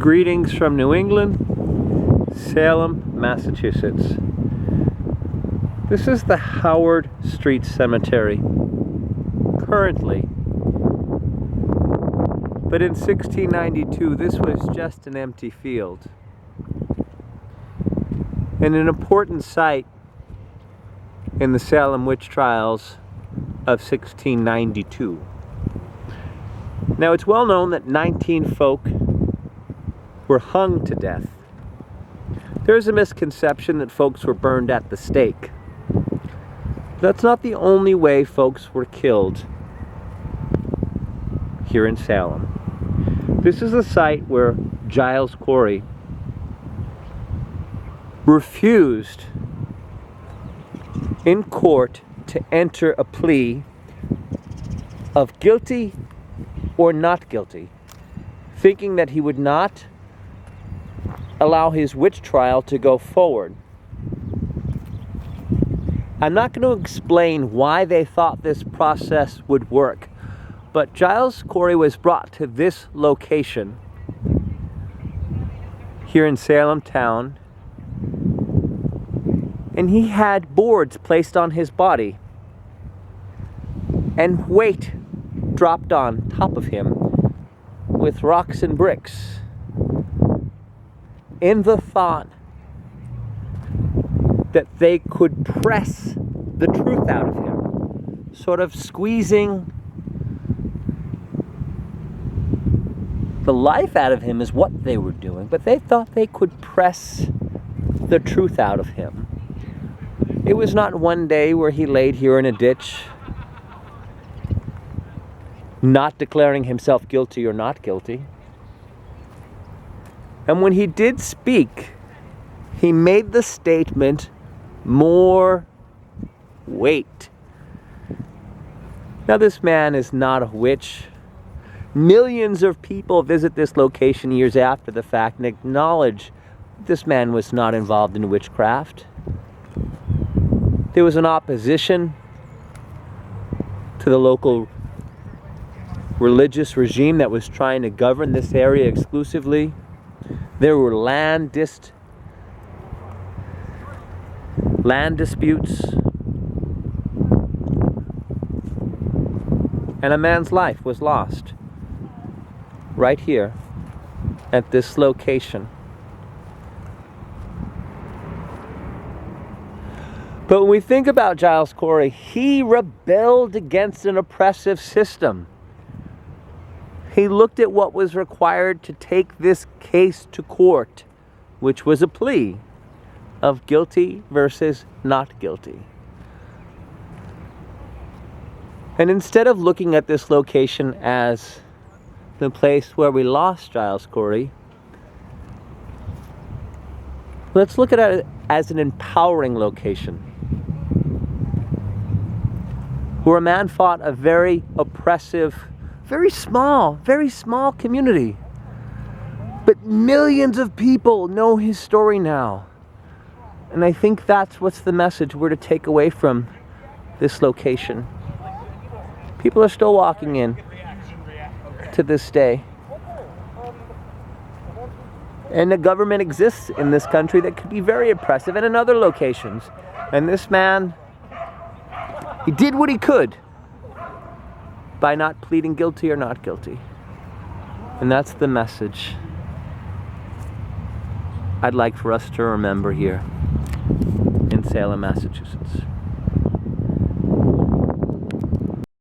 Greetings from New England, Salem, Massachusetts. This is the Howard Street Cemetery, currently. But in 1692, this was just an empty field. And an important site in the Salem witch trials of 1692. Now, it's well known that 19 folk were hung to death. There's a misconception that folks were burned at the stake. That's not the only way folks were killed here in Salem. This is the site where Giles Corey refused in court to enter a plea of guilty or not guilty, thinking that he would not allow his witch trial to go forward. I'm not going to explain why they thought this process would work, but Giles Corey was brought to this location here in Salem Town, and he had boards placed on his body and weight dropped on top of him with rocks and bricks, in the thought that they could press the truth out of him, sort of squeezing the life out of him is what they were doing, but they thought they could press the truth out of him. It was not one day where he laid here in a ditch, not declaring himself guilty or not guilty. And when he did speak, he made the statement more weight. Now, this man is not a witch. Millions of people visit this location years after the fact and acknowledge this man was not involved in witchcraft. There was an opposition to the local religious regime that was trying to govern this area exclusively. There were land disputes, and a man's life was lost right here at this location. But when we think about Giles Corey, he rebelled against an oppressive system. He looked at what was required to take this case to court, which was a plea of guilty versus not guilty. And instead of looking at this location as the place where we lost Giles Corey, let's look at it as an empowering location, where a man fought a very oppressive, very small community. But millions of people know his story now. And I think that's what's the message we're to take away from this location. People are still walking in to this day. And the government exists in this country that could be very oppressive, and in other locations. And this man, he did what he could by not pleading guilty or not guilty. And that's the message I'd like for us to remember here in Salem, Massachusetts.